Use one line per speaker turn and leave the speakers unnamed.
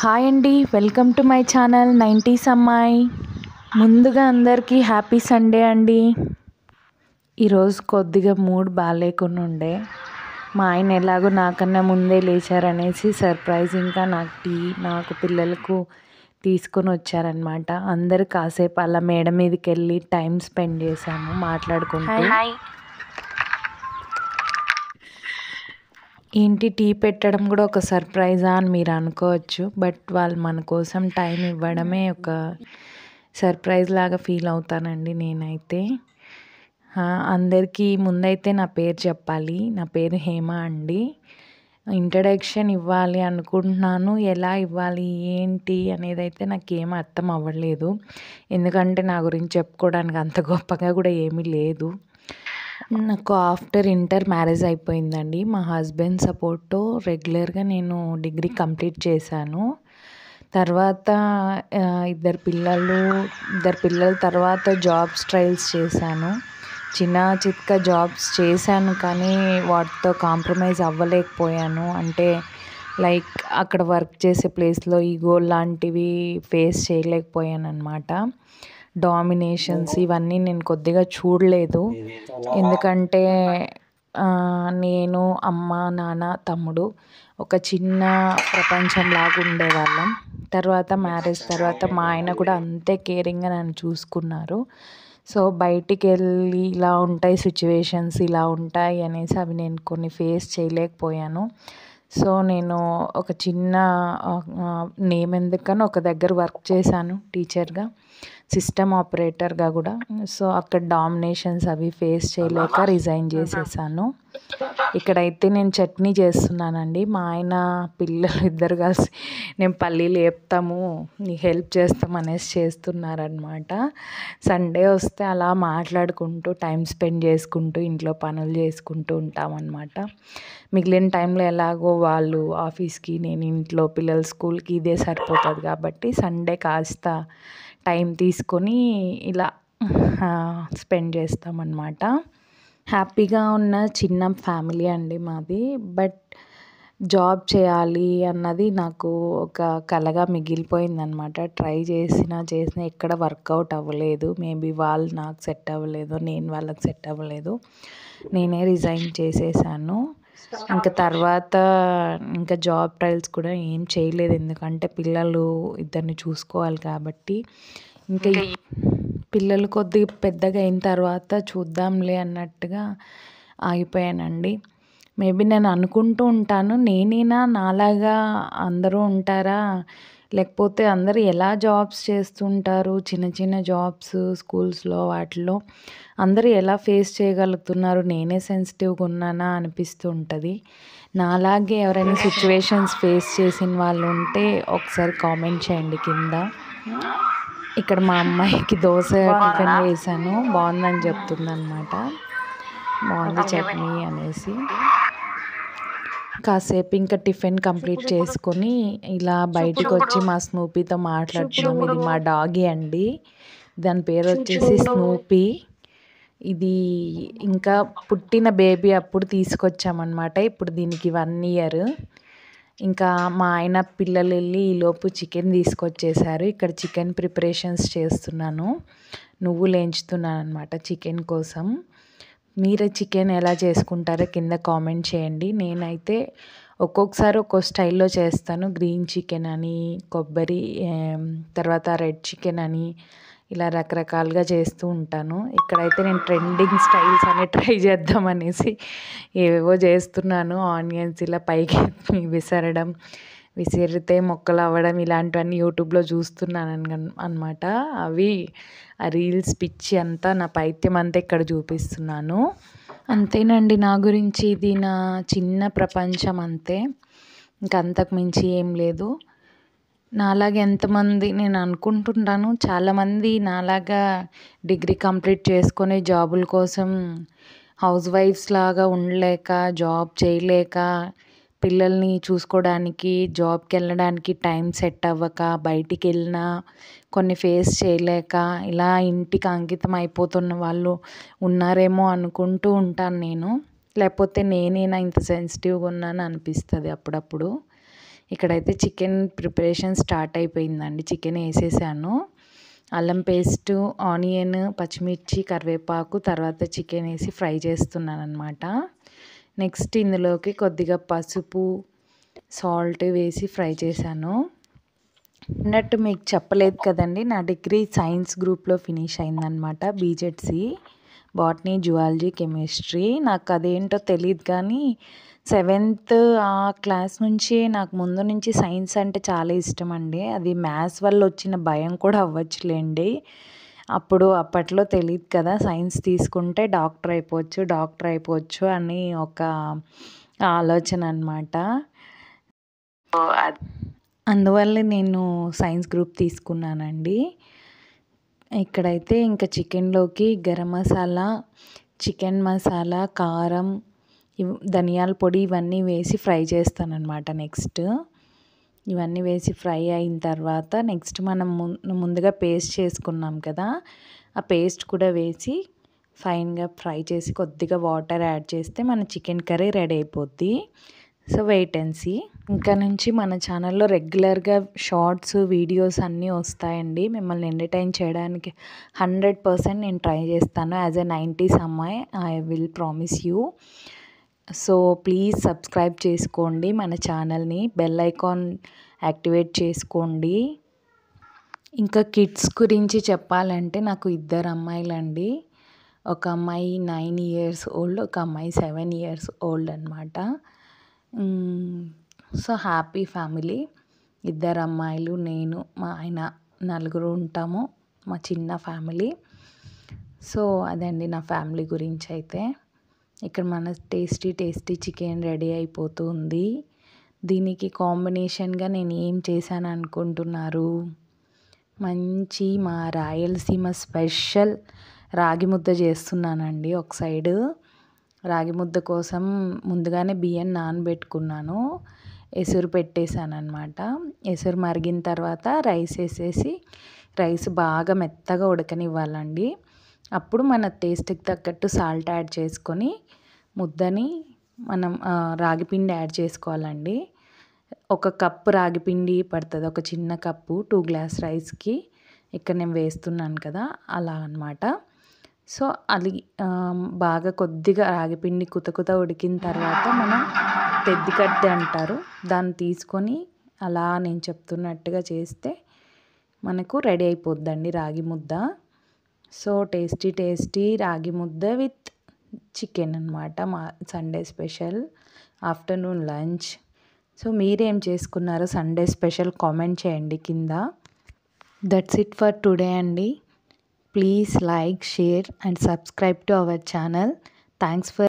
Hi అండి, welcome to my channel 90s అమ్మాయి. ముందుగా అందరికీ హ్యాపీ సండే అండి. ఈరోజు కొద్దిగా మూడ్ బాగాలేకుండా ఉండే. మా ఆయన ఎలాగో నాకన్నా ముందే లేచారనేసి సర్ప్రైజ్ ఇంకా నాకు పిల్లలకు తీసుకొని వచ్చారనమాట. అందరు కాసేపు అలా మేడ మీదకి వెళ్ళి టైం స్పెండ్ చేశాము మాట్లాడుకుంటూ. ఏంటి టీ పెట్టడం కూడా ఒక సర్ప్రైజా అని మీరు అనుకోవచ్చు. బట్ వాళ్ళు మన కోసం టైం ఇవ్వడమే ఒక సర్ప్రైజ్ లాగా ఫీల్ అవుతానండి నేనైతే. అందరికీ ముందైతే నా పేరు చెప్పాలి. నా పేరు హేమ అండి. ఇంట్రడక్షన్ ఇవ్వాలి అనుకుంటున్నాను. ఎలా ఇవ్వాలి ఏంటి అనేది అయితే నాకేం అర్థం అవ్వలేదు. ఎందుకంటే నా గురించి చెప్పుకోవడానికి అంత గొప్పగా కూడా ఏమీ లేదు. నాకు ఆఫ్టర్ ఇంటర్ మ్యారేజ్ అయిపోయిందండి. మా హస్బెండ్ సపోర్ట్తో రెగ్యులర్గా నేను డిగ్రీ కంప్లీట్ చేశాను. తర్వాత ఇద్దరు పిల్లల తర్వాత జాబ్స్ ట్రయల్స్ చేశాను. చితక జాబ్స్ చేశాను, కానీ వాటితో కాంప్రమైజ్ అవ్వలేకపోయాను. అంటే లైక్ అక్కడ వర్క్ చేసే ప్లేస్లో ఈగో లాంటివి ఫేస్ చేయలేకపోయాను అనమాట. డామినేషన్స్ ఇవన్నీ నేను కొద్దిగా చూడలేదు. ఎందుకంటే నేను, అమ్మ, నాన్న, తమ్ముడు ఒక చిన్న ప్రపంచంలాగా ఉండేవాళ్ళం. తర్వాత మ్యారేజ్ తర్వాత మా ఆయన కూడా అంతే కేరింగ్గా నన్ను చూసుకున్నారు. సో బయటికి వెళ్ళి ఇలా ఉంటాయి సిచ్యువేషన్స్, ఇలా ఉంటాయి అనేసి అవి నేను కొన్ని ఫేస్ చేయలేకపోయాను. సో నేను ఒక చిన్న నేమ్ ఎందుకని ఒక దగ్గర వర్క్ చేశాను టీచర్గా, సిస్టమ్ ఆపరేటర్గా కూడా. సో అక్కడ డామినేషన్స్ అవి ఫేస్ చేయలేక రిజైన్ చేసేసాను. ఇక్కడైతే నేను చట్నీ చేస్తున్నానండి. మా ఆయన పిల్లలు ఇద్దరు కలిసి నేను పల్లీలు వేపుతాము, నీకు హెల్ప్ చేస్తాం అనేసి చేస్తున్నారనమాట. సండే వస్తే అలా మాట్లాడుకుంటూ టైం స్పెండ్ చేసుకుంటూ ఇంట్లో పనులు చేసుకుంటూ ఉంటామన్నమాట. మిగిలిన టైంలో ఎలాగో వాళ్ళు ఆఫీస్కి, నేను ఇంట్లో పిల్లల స్కూల్కి ఇదే సరిపోతుంది కాబట్టి సండే కాస్త టైం తీసుకొని ఇలా స్పెండ్ చేస్తామన్నమాట. హ్యాపీగా ఉన్న చిన్న ఫ్యామిలీ అండి మాది. బట్ జాబ్ చేయాలి అన్నది నాకు ఒక కలగా మిగిలిపోయిందనమాట. ట్రై చేసిన ఎక్కడ వర్కౌట్ అవ్వలేదు. మేబీ వాళ్ళు నాకు సెట్ అవ్వలేదు, నేను వాళ్ళకి సెట్ అవ్వలేదు. నేనే రిజైన్ చేసేసాను. ఇంకా తర్వాత ఇంకా జాబ్ ట్రయల్స్ కూడా ఏం చేయలేదు. ఎందుకంటే పిల్లలు ఇద్దరిని చూసుకోవాలి కాబట్టి. ఇంకా పిల్లలు కొద్దిగా పెద్దగా అయిన తర్వాత చూద్దాంలే అన్నట్టుగా ఆగిపోయానండి. మేబీ నేను అనుకుంటూ ఉంటాను, నేనేనా నాలాగా అందరూ ఉంటారా, లేకపోతే అందరూ ఎలా జాబ్స్ చేస్తుంటారు, చిన్న చిన్న జాబ్స్ స్కూల్స్లో వాటిలో అందరూ ఎలా ఫేస్ చేయగలుగుతున్నారు, నేనే సెన్సిటివ్గా ఉన్నానా అనిపిస్తూ ఉంటుంది. నాలాగే ఎవరైనా సిచ్యువేషన్స్ ఫేస్ చేసిన వాళ్ళు ఉంటే ఒకసారి కామెంట్ చేయండి కింద. ఇక్కడ మా అమ్మాయికి దోశ టిఫిన్ వేసాను, బాగుందని చెప్తుంది అనమాట. బాగుంది చట్నీ అనేసి. కాసేపు ఇంకా టిఫిన్ కంప్లీట్ చేసుకొని ఇలా బయటికి వచ్చి మా స్నూపీతో మాట్లాడుతున్నాం. ఇది మా డాగీ అండి, దాని పేరు వచ్చేసి స్నూపీ. ఇది ఇంకా పుట్టిన బేబీ అప్పుడు తీసుకొచ్చామన్నమాట. ఇప్పుడు దీనికి 1 year. ఇంకా మా ఆయన పిల్లలు వెళ్ళి ఈలోపు చికెన్ తీసుకొచ్చేసారు. ఇక్కడ చికెన్ ప్రిపరేషన్స్ చేస్తున్నాను, నువ్వులు వేయించుతున్నాను అనమాట చికెన్ కోసం. మీరు చికెన్ ఎలా చేసుకుంటారో కింద కామెంట్ చేయండి. నేనైతే ఒక్కొక్కసారి ఒక్కో స్టైల్లో చేస్తాను. గ్రీన్ చికెన్ అని, కొబ్బరి, తర్వాత రెడ్ చికెన్ అని, ఇలా రకరకాలుగా చేస్తూ ఉంటాను. ఇక్కడైతే నేను ట్రెండింగ్ స్టైల్స్ అని ట్రై చేద్దామనేసి ఏవేవో చేస్తున్నాను. ఆనియన్స్ ఇలా పైకి విసిరితే మొక్కలు అవ్వడం, ఇలాంటివన్నీ యూట్యూబ్లో చూస్తున్నాను అనమాట. అవి ఆ రీల్స్ పిచ్చి అంతా, నా పైత్యం అంతా ఇక్కడ చూపిస్తున్నాను. అంతేనండి నా గురించి. ఇది నా చిన్న ప్రపంచం అంతే, ఇంకంతకు మించి ఏం లేదు. నాలాగా ఎంతమంది, నేను అనుకుంటుంటాను చాలామంది నాలాగా డిగ్రీ కంప్లీట్ చేసుకొని జాబుల కోసం హౌస్ వైఫ్స్ లాగా ఉండలేక, జాబ్ చేయలేక, పిల్లల్ని చూసుకోవడానికి జాబ్కి వెళ్ళడానికి టైం సెట్ అవ్వక, బయటికి వెళ్ళినా కొన్ని ఫేస్ చేయలేక ఇలా ఇంటికి అంకితం అయిపోతున్న వాళ్ళు ఉన్నారేమో అనుకుంటూ ఉంటాను నేను. లేకపోతే నేనేనా ఇంత సెన్సిటివ్గా ఉన్నాను అనిపిస్తుంది అప్పుడప్పుడు. ఇక్కడైతే చికెన్ ప్రిపరేషన్ స్టార్ట్ అయిపోయిందండి. చికెన్ వేసేసాను. అల్లం పేస్టు, ఆనియన్, పచ్చిమిర్చి, కరివేపాకు, తర్వాత చికెన్ వేసి ఫ్రై చేస్తున్నాను అనమాట. నెక్స్ట్ ఇందులోకి కొద్దిగా పసుపు, సాల్ట్ వేసి ఫ్రై చేశాను. అన్నట్టు మీకు చెప్పలేదు కదండి, నా డిగ్రీ సైన్స్ గ్రూప్లో ఫినిష్ అయిందనమాట. BZC, botany, zoology, chemistry. నాకు అదేంటో తెలియదు కానీ 7th ఆ క్లాస్ నుంచి నాకు ముందు నుంచి సైన్స్ అంటే చాలా ఇష్టం అండి. అది మ్యాథ్స్ వల్ల వచ్చిన భయం కూడా అవ్వచ్చులేండి. అప్పట్లో తెలియదు కదా, సైన్స్ తీసుకుంటే డాక్టర్ అయిపోవచ్చు అని ఒక ఆలోచన అనమాట. అందువల్ల నేను సైన్స్ గ్రూప్ తీసుకున్నానండి. ఇక్కడైతే ఇంకా చికెన్లోకి గరం మసాలా, చికెన్ మసాలా, కారం, ధనియాల పొడి ఇవన్నీ వేసి ఫ్రై చేస్తానన్నమాట. నెక్స్ట్ ఇవన్నీ వేసి ఫ్రై అయిన తర్వాత నెక్స్ట్ మనం ముందుగా పేస్ట్ చేసుకున్నాం కదా, ఆ పేస్ట్ కూడా వేసి ఫైన్గా ఫ్రై చేసి కొద్దిగా వాటర్ యాడ్ చేస్తే మన చికెన్ కర్రీ రెడీ అయిపోద్ది. So wait and see. ఇంకా నుంచి మన ఛానల్లో రెగ్యులర్గా షార్ట్స్, వీడియోస్ అన్నీ వస్తాయండి. మిమ్మల్ని ఎంటర్టైన్ చేయడానికి 100% నేను ట్రై చేస్తాను. యాజ్ ఎ 90s అమ్మాయి I will promise you. So please subscribe చేసుకోండి మన ఛానల్ని, బెల్ ఐకాన్ యాక్టివేట్ చేసుకోండి. ఇంకా కిడ్స్ గురించి చెప్పాలంటే నాకు 2 అమ్మాయిలండి. ఒక అమ్మాయి 9 years ఓల్డ్, ఒక అమ్మాయి 7 years ఓల్డ్ అనమాట. So happy family. 2 అమ్మాయిలు, నేను, మా ఆయన, 4 ఉంటాము. మా చిన్న ఫ్యామిలీ. సో అదండి నా ఫ్యామిలీ గురించి అయితే. ఇక్కడ మన టేస్టీ చికెన్ రెడీ అయిపోతుంది. దీనికి కాంబినేషన్గా నేను ఏం చేశాను అనుకుంటున్నారు? మంచి మా రాయలసీమ స్పెషల్ రాగి ముద్ద చేస్తున్నానండి. ఒక సైడు రాగి ముద్ద కోసం ముందుగానే బియ్యం నానబెట్టుకున్నాను, ఎసురు పెట్టేశాను అనమాట. ఎసురు మరిగిన తర్వాత రైస్ వేసేసి రైస్ బాగా మెత్తగా ఉడకనివ్వాలండి. అప్పుడు మన టేస్ట్కి తగ్గట్టు సాల్ట్ యాడ్ చేసుకొని ముద్దని మనం రాగిపిండి యాడ్ చేసుకోవాలండి. 1 కప్పు రాగిపిండి పడుతుంది, ఒక చిన్న కప్పు 2 గ్లాస్ రైస్కి. ఇక్కడ నేను వేస్తున్నాను కదా, అలా అనమాట. సో అది బాగా కొద్దిగా రాగిపిండి కుత ఉడికిన తర్వాత మనం తెద్దికట్టె అంటారు, దాన్ని తీసుకొని అలా నేను చెప్తున్నట్టుగా చేస్తే మనకు రెడీ అయిపోద్దండి రాగి ముద్ద. సో టేస్టీ రాగి ముద్ద విత్ చికెన్ అనమాట, మా Sunday special afternoon lunch. So మీరేం చేసుకున్నారో సండే స్పెషల్ కామెంట్ చేయండి కింద. దట్స్ ఇట్ ఫర్ టుడే అండి. Please like, share and subscribe to our channel. Thanks for